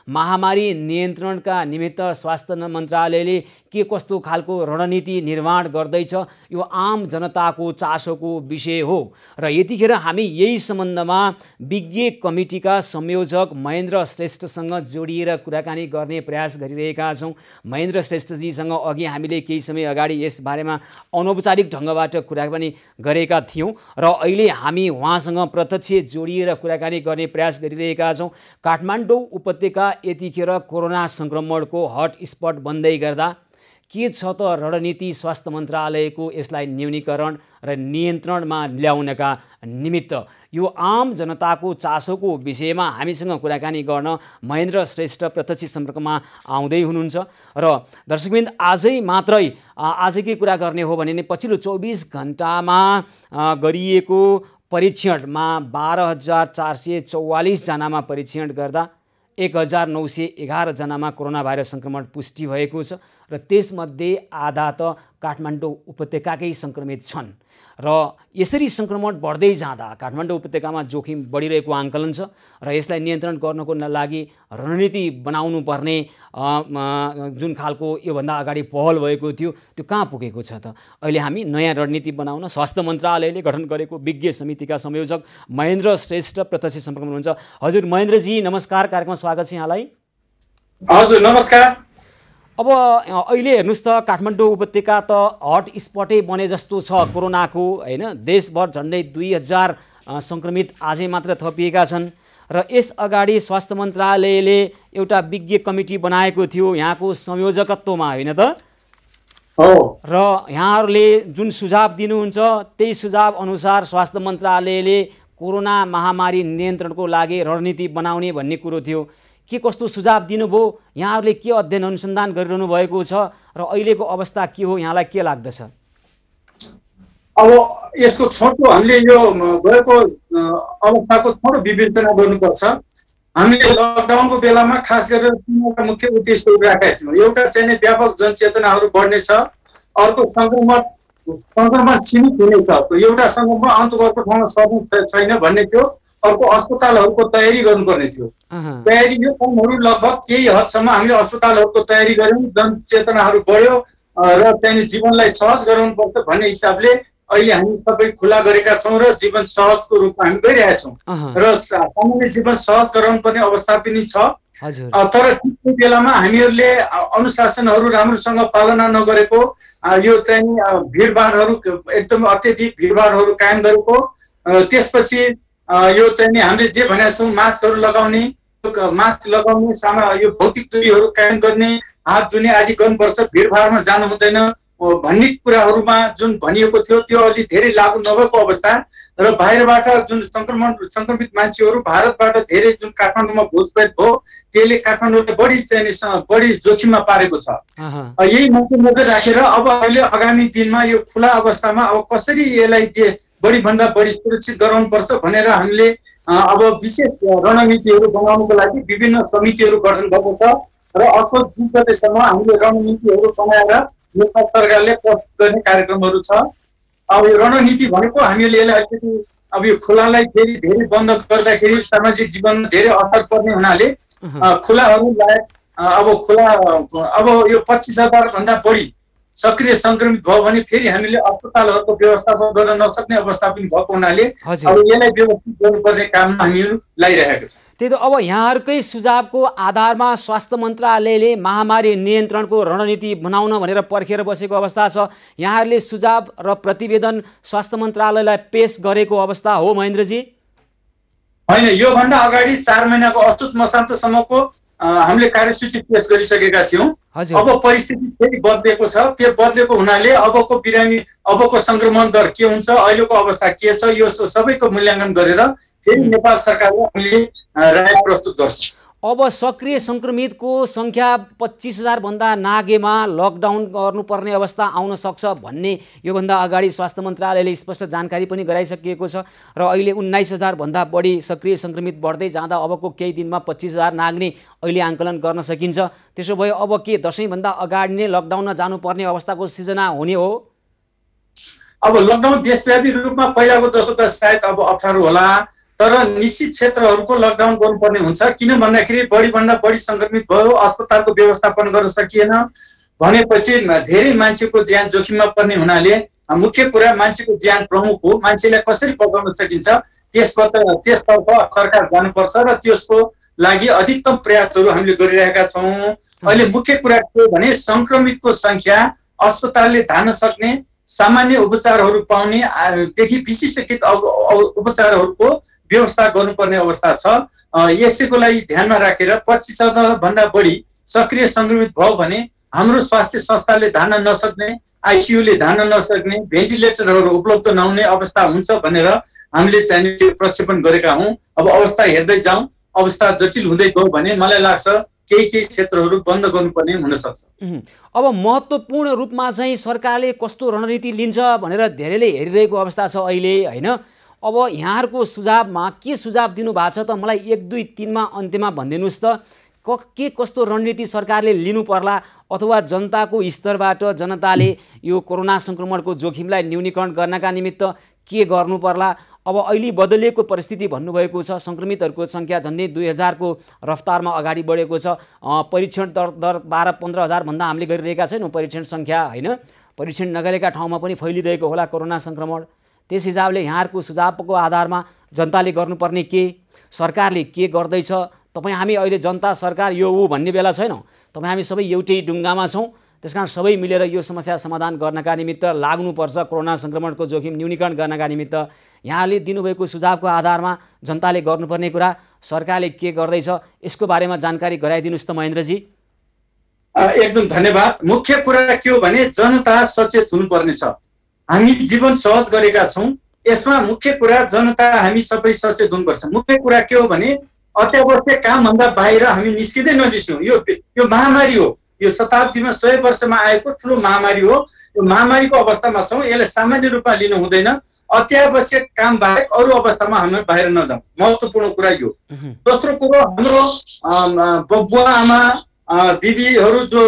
महामारी नियन्त्रणका निमित्त स्वास्थ्य मन्त्रालयले के कस्तो खालको रणनीति निर्माण गर्दैछ यो आम जनताको चासोको विषय हो र यतिखेर हामी यही सम्बन्धमा विज्ञ कमिटीका संयोजक महेन्द्र श्रेष्ठसँग जोडिएर कुराकानी गर्ने प्रयास गरिरहेका छौँ। महेन्द्र श्रेष्ठजीसँग अघि हामीले केही समय अगाडि यस बारेमा अनौपचारिक ढङ्गबाट कुराकानी गरेका थियौँ र अहिले हामी उहाँसँग प्रत्यक्ष जोडिएर कुराकानी गर्ने प्रयास गरिरहेका छौँ। काठमाडौँ उपत्यका यतिखेर कोरोना संक्रमणको हटस्पट बन्दै गर्दा के छ त रणनीति स्वास्थ्य मन्त्रालयको यसलाई न्यूनीकरण र नियन्त्रणमा ल्याउनका निमित्त? यो आम जनताको चासोको विषयमा हामीसँग कुराकानी गर्न महेन्द्र श्रेष्ठ प्रत्यक्ष सम्पर्कमा आउँदै हुनुहुन्छ र दर्शकवृन्द आजकै कुरा गर्ने हो भने पछिल्लो 24 घण्टामा गरिएको परीक्षणमा 12,444 जनामा परीक्षण गर्दा 1,911 जनामा कोरोना भाइरस संक्रमण पुष्टि भएको छ र त्यसमध्ये आधा त काठमाडौँ उपत्यकाकै संक्रमित छन् र यसरी संक्रमण बढ्दै जाँदा काठमाडौँ उपत्यकामा जोखिम बढिरहेको आंकलन छ र यसलाई नियन्त्रण गर्नको लागि रणनीति बनाउनु पर्ने जुन खालको योभन्दा अगाडि पहल भएको थियो त्यो कहाँ पुगेको छ त? अहिले हामी नयाँ रणनीति बनाउन स्वास्थ्य मन्त्रालयले गठन गरेको विज्ञ समितिका संयोजक महेन्द्र श्रेष्ठ प्रत्यक्ष सम्पर्कमा हुनुहुन्छ। हजुर महेन्द्रजी नमस्कार, कार्यक्रममा स्वागत छ यहाँलाई। हजुर नमस्कार। अब अहिले हेर्नुस् त काठमाडौँ उपत्यका त हट स्पटै बने जस्तो छ कोरोनाको, हैन? देशभर झन्डै 2000 संक्रमित आजै मात्र थपिएका छन् र यस अगाडि स्वास्थ्य मन्त्रालयले एउटा विज्ञ कमिटी बनाएको थियो यहाँको संयोजकत्वमा, हैन त? र यहाँहरूले जुन सुझाव दिनुहुन्छ त्यही सुझाव अनुसार स्वास्थ्य मन्त्रालयले कोरोना महामारी नियन्त्रणको लागि रणनीति बनाउने भन्ने कुरो थियो। के कस्तो सुझाव दिनुभयो? यहाँहरूले के अध्ययन अनुसन्धान गरिरहनु भएको छ र अहिलेको अवस्था के हो, यहाँलाई के लाग्दछ? अब यसको छोटो हामीले यो भएको अवस्थाको थोरै विवेचना गर्नुपर्छ। हामीले लकडाउनको बेलामा खास गरेर तीनवटा मुख्य उद्देश्यहरू राखेका थियौँ। एउटा चाहिँ व्यापक जनचेतनाहरू बढ्नेछ, अर्को संक्रमण सीमित हुनेछ, एउटा संक्रमण अन्तर्गतको ठाउँमा सर्ने छैन भन्ने थियो, अर्को अस्पतालहरूको तयारी गर्नुपर्ने थियो। तयारी यो कामहरू लगभग केही हदसम्म हामीले अस्पतालहरूको तयारी गऱ्यौँ, जनचेतनाहरू बढ्यो र त्यहाँदेखि जीवनलाई सहज गराउनुपर्छ भन्ने हिसाबले अहिले हामी सबै खुला गरेका छौँ र जीवन सहजको रूपमा हामी गइरहेका छौँ र सामान्य जीवन सहज गराउनु पर्ने अवस्था पनि छ। तर त्यो बेलामा हामीहरूले अनुशासनहरू राम्रोसँग पालना नगरेको, यो चाहिँ भिडभाडहरू एकदम अत्यधिक भिडभाडहरू कायम गरेको, त्यसपछि यो चाहिँ हामीले जे भनेका छौँ मास्क लगाउने, यो भौतिक दूरीहरू कायम गर्ने, हात धुने आदि गर्नुपर्छ, भिडभाडमा जानु हुँदैन भन्ने कुराहरूमा जुन भनिएको थियो त्यो अलि धेरै लागू नभएको अवस्था र बाहिरबाट जुन संक्रमित मान्छेहरू भारतबाट धेरै जुन काठमाडौँमा घुसपैठ भयो त्यसले काठमाडौँलाई बढी जोखिममा पारेको छ। यही मध्यनजर राखेर अब अहिले आगामी दिनमा यो खुला अवस्थामा अब कसरी यसलाई बढीभन्दा बढी सुरक्षित गराउनुपर्छ भनेर हामीले अब विशेष रणनीतिहरू बनाउनको लागि विभिन्न समितिहरू गठन भएको छ र असोज 20 गतेसम्म हामीले रणनीतिहरू बनाएर नेपाल सरकारले प्रस्तुत गर्ने कार्यक्रमहरू छ। अब यो रणनीति भनेको हामीले यसलाई अलिकति अब यो खुलालाई फेरि धेरै बन्द गर्दाखेरि सामाजिक जीवनमा धेरै असर पर्ने हुनाले खुलाहरूलाई अब यो 25,000 भन्दा बढी सक्रिय संक्रमित भयो भने फेरि हामीले अस्पतालहरूको व्यवस्थापन गर्न नसक्ने अवस्था पनि भएको हुनाले अब यसलाई व्यवस्थित गर्नुपर्ने काममा हामीहरू लागिरहेका छौँ। त्यही त अब यहाँहरूकै सुझावको आधारमा स्वास्थ्य मन्त्रालयले महामारी नियन्त्रणको रणनीति बनाउन भनेर पर्खेर बसेको अवस्था छ। यहाँहरूले सुझाव र प्रतिवेदन स्वास्थ्य मन्त्रालयलाई पेश गरेको अवस्था हो महेन्द्रजी? होइन, योभन्दा अगाडि 4 महिनाको अछुत मसान्तसम्मको हामीले कार्यसूची पेश गरिसकेका थियौँ। अब परिस्थिति फेरि बदलेको छ, त्यो बदलेको हुनाले अबको संक्रमण दर के हुन्छ, अहिलेको अवस्था के छ, यो सबैको मूल्याङ्कन गरेर फेरि नेपाल सरकारले हामीले राय प्रस्तुत गर्छौँ। अब सक्रिय संक्रमितको संख्या 25,000 भन्दा नागेमा लकडाउन गर्नुपर्ने अवस्था आउन सक्छ भन्ने योभन्दा अगाडि स्वास्थ्य मन्त्रालयले स्पष्ट जानकारी पनि गराइसकिएको छ र अहिले 19,000 भन्दा बढी सक्रिय संक्रमित बढ्दै जाँदा अबको केही दिनमा 25,000 नाग्ने अहिले आंकलन गर्न सकिन्छ। त्यसो भए अब के दशैंभन्दा अगाडि नै लकडाउनमा जानुपर्ने अवस्थाको सिर्जना हुने हो? अब लकडाउन देशव्यापी रूपमा पहिलाको जस्तो त सायद अब अप्ठ्यारो होला, तर निश्चित क्षेत्रहरूको लकडाउन गर्नुपर्ने हुन्छ। किन भन्दाखेरि बढीभन्दा बढी सङ्क्रमित भयो, अस्पतालको व्यवस्थापन गर्न सकिएन भनेपछि धेरै मान्छेको ज्यान जोखिममा पर्ने हुनाले मुख्य कुरा मान्छेको ज्यान प्रमुख हो। मान्छेलाई कसरी बचाउन सकिन्छ त्यसतर्फ सरकार जानुपर्छ र त्यसको लागि अधिकतम प्रयासहरू हामीले गरिरहेका छौँ। अहिले मुख्य कुरा के भने सङ्क्रमितको सङ्ख्या अस्पतालले धान्न सक्ने सामान्य उपचारहरू पाउने देखि विशेषकृत उपचारहरूको व्यवस्था गर्नुपर्ने अवस्था छ। यसैको लागि ध्यानमा राखेर 25,000 भन्दा बढी सक्रिय सङ्क्रमित भयो भने हाम्रो स्वास्थ्य संस्थाले धान्न नसक्ने, आइसियुले धान्न नसक्ने, भेन्टिलेटरहरू उपलब्ध नहुने अवस्था हुन्छ भनेर हामीले चाहिँ त्यो प्रक्षेपण गरेका हौँ। अब अवस्था हेर्दै जाउँ, अवस्था जटिल हुँदै गयो भने मलाई लाग्छ केही क्षेत्रहरू बन्द गर्नुपर्ने हुनसक्छ। अब महत्त्वपूर्ण रूपमा चाहिँ सरकारले कस्तो रणनीति लिन्छ भनेर धेरैले हेरिरहेको अवस्था छ अहिले, होइन? अब यहाँहरूको सुझावमा के सुझाव दिनुभएको छ त मलाई 1, 2, 3मा अन्त्यमा भनिदिनुहोस् त। के कस्तो रणनीति सरकारले लिनु पर्ला अथवा जनताको स्तरबाट जनताले यो कोरोना सङ्क्रमणको जोखिमलाई न्यूनीकरण गर्नका निमित्त के गर्नु पर्ला? अब अहिले बदलिएको परिस्थिति भन्नुभएको छ, सङ्क्रमितहरूको सङ्ख्या झन्डै 2000 को रफ्तारमा अगाडि बढेको छ। परीक्षण दर 12-15 हजार भन्दा हामीले गरिरहेका छैनौँ परीक्षण सङ्ख्या, होइन? परीक्षण नगरेका ठाउँमा पनि फैलिरहेको होला कोरोना सङ्क्रमण। त्यस हिसाबले यहाँहरूको सुझावको आधारमा जनताले गर्नुपर्ने के, सरकारले के गर्दैछ? तपाईँ हामी अहिले जनता सरकार यो ऊ भन्ने बेला छैनौँ। तपाईँ हामी सबै एउटै ढुङ्गामा छौँ। त्यसकारण सबै मिलेर यो समस्या समाधान गर्नका निमित्त लाग्नुपर्छ। कोरोना सङ्क्रमणको जोखिम न्यूनीकरण गर्नका निमित्त यहाँले दिनुभएको सुझावको आधारमा जनताले गर्नुपर्ने कुरा, सरकारले के गर्दैछ, यसको बारेमा जानकारी गराइदिनुहोस् त महेन्द्रजी। एकदम धन्यवाद। मुख्य कुरा के हो भने जनता सचेत हुनुपर्ने छ। हामी जीवन सहज गरेका छौँ, यसमा मुख्य कुरा जनता हामी सबै सचेत हुनुपर्छ। मुख्य कुरा के हो भने अत्यावश्यक कामभन्दा बाहिर हामी निस्किँदै नजिस्यौँ। यो महामारी हो, यो शताब्दीमा 100 वर्षमा आएको ठुलो महामारी हो। यो महामारीको अवस्थामा छौँ, यसलाई सामान्य रूपमा लिनु हुँदैन। अत्यावश्यक काम बाहेक अरू अवस्थामा हामी बाहिर नजाउँ, महत्त्वपूर्ण कुरा यो। दोस्रो कुरो, हाम्रो बुवा आमा दिदीहरू जो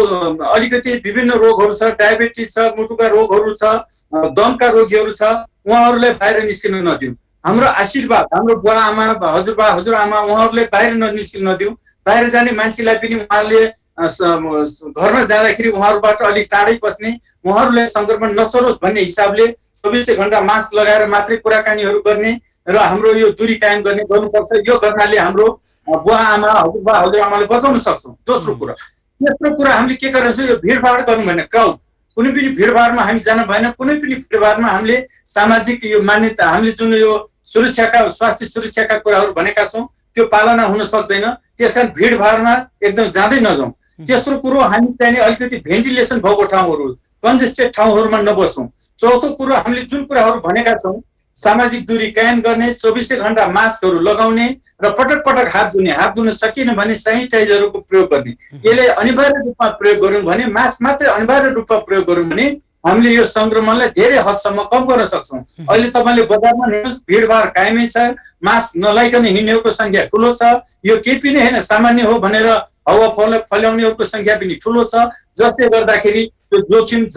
अलिकति विभिन्न रोगहरू छ, डायबिटिज छ, मुटुका रोगहरू छ, दमका रोगीहरू छ, उहाँहरूलाई बाहिर निस्किन नदिउँ। हाम्रो आशीर्वाद, हाम्रो बुवा आमा, हजुरबा हजुरआमा उहाँहरूले बाहिर निस्किन नदिउँ। बाहिर जाने मान्छेलाई पनि उहाँहरूले घरमा जाँदाखेरि उहाँहरूबाट अलिक टाढै बस्ने, उहाँहरूलाई सङ्क्रमण नसरोस् भन्ने हिसाबले 24 घण्टा मास्क लगाएर मात्रै कुराकानीहरू गर्ने र हाम्रो यो दूरी कायम गर्नुपर्छ। यो गर्नाले हाम्रो बुवा आमा, हजुरबा हजुरआमाले बचाउन सक्छौँ। दोस्रो कुरा, तेस्रो कुरा हामीले के गर्नु छ, यो भिडभाड गर्नु भएन। क्राउड, कुनै पनि भिडभाडमा हामी जानु भएन। कुनै पनि भिडभाडमा हामीले सामाजिक यो मान्यता, हामीले जुन यो सुरक्षाका, स्वास्थ्य सुरक्षाका कुराहरू भनेका छौँ त्यो पालना हुन सक्दैन। त्यसकारण भिडभाडमा एकदम जाँदै नजाउँ। तेस्रो कुरो, हामी चाहिँ अलिकति भेन्टिलेसन भएको ठाउँहरू, कन्जेस्टेड ठाउँहरूमा नबसौँ। चौथो कुरो, हामीले जुन कुराहरू भनेका छौँ, सामाजिक दूरी कायम गर्ने, 24 घण्टा मास्कहरू लगाउने र पटक पटक हात धुन सकिएन भने सेनिटाइजरको प्रयोग गर्ने। यसले अनिवार्य रूपमा प्रयोग गऱ्यौँ भने, मास्क मात्रै अनिवार्य रूपमा प्रयोग गऱ्यौँ भने हामीले यो सङ्क्रमणलाई धेरै हदसम्म कम गर्न सक्छौँ। अहिले तपाईँले बजारमा हेर्नुहोस्, भिडभाड कायमै छ, मास्क नलाइकन हिँड्नेहरूको सङ्ख्या ठुलो छ। यो केही पनि होइन, सामान्य हो भनेर हावा फैलाउनेहरूको सङ्ख्या पनि ठुलो छ, जसले गर्दाखेरि यो जोखिम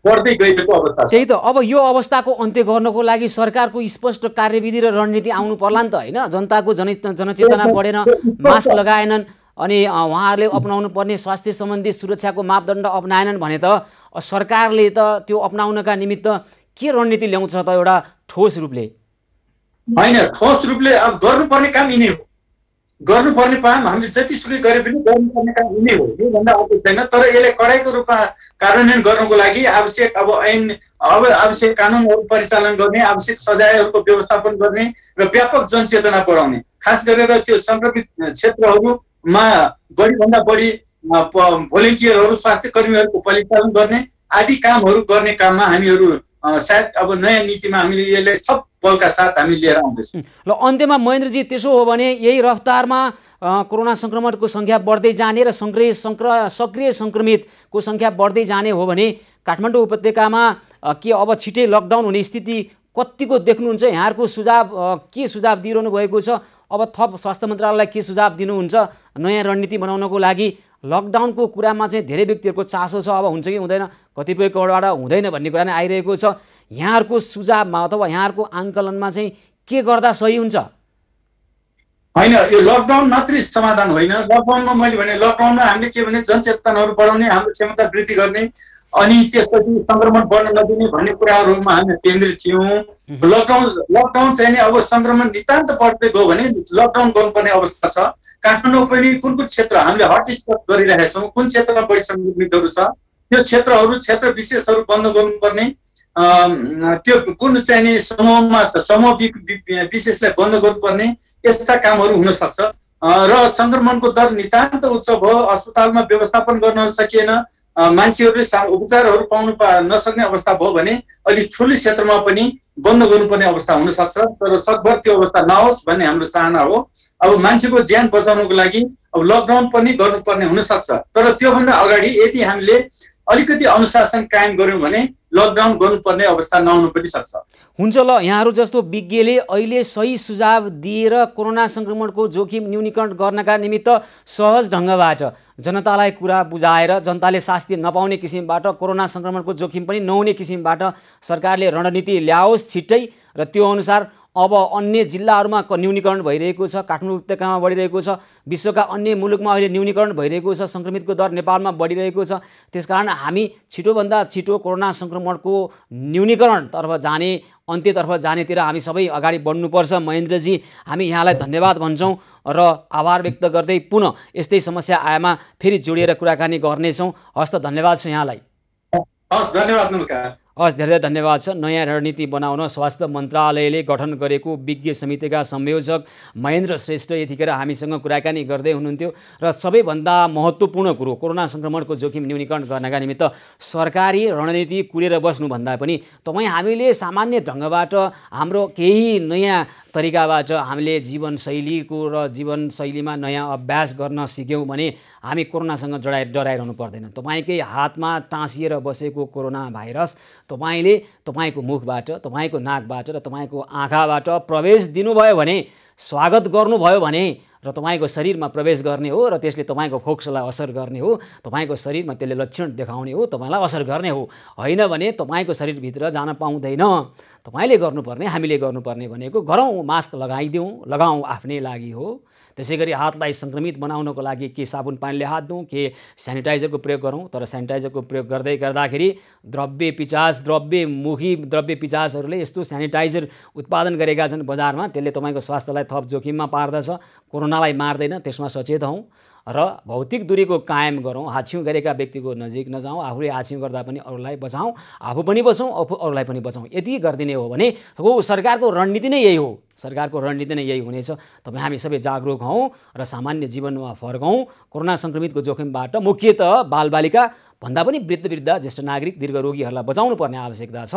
बढ्दै गएको अवस्था छ। त्यही त, अब यो अवस्थाको अन्त्य गर्नको लागि सरकारको स्पष्ट कार्यविधि र रणनीति आउनु पर्ला नि त, होइन? जनताको जनचेतना बढेन, मास्क लगाएनन्, अनि उहाँहरूले अपनाउनु पर्ने स्वास्थ्य सम्बन्धी सुरक्षाको मापदण्ड अपनाएनन् भने त सरकारले त त्यो अपनाउनका निमित्त के रणनीति ल्याउँछ त एउटा ठोस रूपले? होइन, ठोस रूपले अब गर्नुपर्ने काम यिनै हो। गर्नुपर्ने काम हामीले जतिसुकै गरे पनि गर्नुपर्ने काम यिनै हो, योभन्दा अर्को छैन। तर यसले कडाइको रूपमा कार्यान्वयन गर्नको लागि आवश्यक आवश्यक कानुनहरू परिचालन गर्ने, आवश्यक सजायहरूको व्यवस्थापन गर्ने र व्यापक जनचेतना बढाउने, खास गरेर त्यो सङ्क्रमित क्षेत्रहरूमा बढीभन्दा बढी भोलिन्टियरहरू, स्वास्थ्य कर्मीहरूको परिचालन गर्ने आदि कामहरू गर्ने काममा हामीहरू सायद अब नयाँ नीतिमा हामीले यसलाई थप बलका साथ हामी लिएर आउँदैछौँ। ल, अन्त्यमा महेन्द्रजी, त्यसो हो भने यही रफ्तारमा कोरोना सङ्क्रमणको सङ्ख्या बढ्दै जाने र सक्रिय सङ्क्रमितको सङ्ख्या बढ्दै जाने हो भने काठमाडौँ उपत्यकामा के अब छिटै लकडाउन हुने स्थिति कतिको देख्नुहुन्छ? यहाँहरूको सुझाव के सुझाव दिइरहनु भएको छ? अब थप स्वास्थ्य मन्त्रालयलाई के सुझाव दिनुहुन्छ नयाँ रणनीति बनाउनको लागि? लकडाउनको कुरामा चाहिँ धेरै व्यक्तिहरूको चासो छ, अब हुन्छ कि हुँदैन, कतिपयकोबाट हुँदैन भन्ने कुरा नै आइरहेको छ। यहाँहरूको सुझावमा अथवा यहाँहरूको आङ्कलनमा चाहिँ के गर्दा सही हुन्छ? होइन, यो लकडाउन मात्रै समाधान होइन। लकडाउनमा मैले भने लकडाउनमा हामीले के भने जनचेतनाहरू बढाउने, हाम्रो क्षमता वृद्धि गर्ने, अनि त्यसपछि सङ्क्रमण बढ्न नदिने भन्ने कुराहरूमा हामी केन्द्रित थियौँ। लकडाउन चाहिँ नि अब सङ्क्रमण नितान्त बढ्दै गयो भने लकडाउन गर्नुपर्ने अवस्था छ। काठमाडौँ पनि कुन कुन क्षेत्र हामीले हटस्पट गरिरहेका छौँ, कुन क्षेत्रमा बढी सङ्क्रमितहरू छ, त्यो क्षेत्र विशेषहरू बन्द गर्नुपर्ने, त्यो कुन चाहिँ नि समूह विशेषलाई बन्द गर्नुपर्ने, यस्ता कामहरू हुन सक्छ। र सङ्क्रमणको दर नितान्त उच्च भयो, अस्पतालमा व्यवस्थापन गर्न सकिएन, मान्छेहरूले उपचारहरू पाउनु नसक्ने अवस्था भयो भने अलिक ठुलो क्षेत्रमा पनि बन्द गर्नुपर्ने अवस्था हुन सक्छ। तर सकभर त्यो अवस्था नहोस् भन्ने हाम्रो चाहना हो। अब मान्छेको ज्यान बचाउनको लागि अब लकडाउन पनि गर्नुपर्ने हुन सक्छ। तर त्योभन्दा अगाडि यदि हामीले अलिकति अनुशासन कायम गर्यौँ भने लकडाउन गर्नुपर्ने अवस्था नहुनु पनि सक्छ। हुन्छ, ल यहाँहरू जस्तो विज्ञले अहिले सही सुझाव दिएर कोरोना सङ्क्रमणको जोखिम न्यूनीकरण गर्नका निमित्त सहज ढङ्गबाट जनतालाई कुरा बुझाएर जनताले शास्ति नपाउने किसिमबाट कोरोना सङ्क्रमणको जोखिम पनि नहुने किसिमबाट सरकारले रणनीति ल्याओस् छिट्टै, र त्यो अनुसार अब अन्य जिल्लाहरूमा न्यूनीकरण भइरहेको छ, काठमाडौँ उपत्यकामा बढिरहेको छ, विश्वका अन्य मुलुकमा अहिले न्यूनीकरण भइरहेको छ, सङ्क्रमितको दर नेपालमा बढिरहेको छ। त्यसकारण हामी छिटोभन्दा छिटो कोरोना सङ्क्रमणको न्यूनीकरणतर्फ जाने, अन्त्यतर्फ जानेतिर हामी सबै अगाडि बढ्नुपर्छ। महेन्द्रजी, हामी यहाँलाई धन्यवाद भन्छौँ र आभार व्यक्त गर्दै पुनः यस्तै समस्या आएमा फेरि जोडिएर कुराकानी गर्नेछौँ। हस् त, धन्यवाद छ यहाँलाई। हस्, धन्यवाद, नमस्कार। हस्, धेरै धन्यवाद छ। नयाँ रणनीति बनाउन स्वास्थ्य मन्त्रालयले गठन गरेको विज्ञ समितिका संयोजक महेन्द्र श्रेष्ठ यतिखेर हामीसँग कुराकानी गर्दै हुनुहुन्थ्यो। र सबैभन्दा महत्त्वपूर्ण कुरो, कोरोना सङ्क्रमणको जोखिम न्यूनीकरण गर्नका निमित्त सरकारी रणनीति कुरेर बस्नुभन्दा पनि हामीले सामान्य ढङ्गबाट हाम्रो केही नयाँ तरिकाबाट हामीले जीवनशैलीको र जीवनशैलीमा नयाँ अभ्यास गर्न सिक्यौँ भने हामी कोरोनासँग डराइरहनु पर्दैन। तपाईँकै हातमा टाँसिएर बसेको कोरोना भाइरस तपाईँले तपाईँको मुखबाट, तपाईँको नाकबाट र तपाईँको आँखाबाट प्रवेश दिनुभयो भने, स्वागत गर्नुभयो भने र तपाईँको शरीरमा प्रवेश गर्ने हो र त्यसले तपाईँको फोक्सोलाई असर गर्ने हो, तपाईँको शरीरमा त्यसले लक्षण देखाउने हो, तपाईँलाई असर गर्ने हो। होइन भने तपाईँको शरीरभित्र जान पाउँदैन। तपाईँले गर्नुपर्ने, हामीले गर्नुपर्ने भनेको घरौँ मास्क लगाउँ आफ्नै लागि हो। त्यसै गरी हातलाई सङ्क्रमित बनाउनको लागि के साबुन पानीले हात धौँ, के सेनिटाइजरको प्रयोग गरौँ। तर सेनिटाइजरको प्रयोग गर्दाखेरि द्रव्य पिचासहरूले यस्तो सेनिटाइजर उत्पादन गरेका छन् बजारमा, त्यसले तपाईँको स्वास्थ्यलाई थप जोखिममा पार्दछ, कोरोनालाई मार्दैन। त्यसमा सचेत हौँ र भौतिक दूरीको कायम गरौँ। हाछ्यौँ गरेका व्यक्तिको नजिक नजाउँ, आफूले हाछ्यौँ गर्दा पनि अरूलाई बचाउँ, आफू पनि बचौँ, अरूलाई पनि बचाउँ। यति गरिदिने हो भने सरकारको रणनीति नै यही हो। सरकारको रणनीति नै यही हुनेछ। हामी सबै जागरुक हौँ र सामान्य जीवनमा फर्कौँ। कोरोना सङ्क्रमितको जोखिमबाट मुख्यतः बालबालिका भन्दा पनि वृद्ध, ज्येष्ठ नागरिक, दीर्घरोगीहरूलाई बचाउनु पर्ने आवश्यकता छ।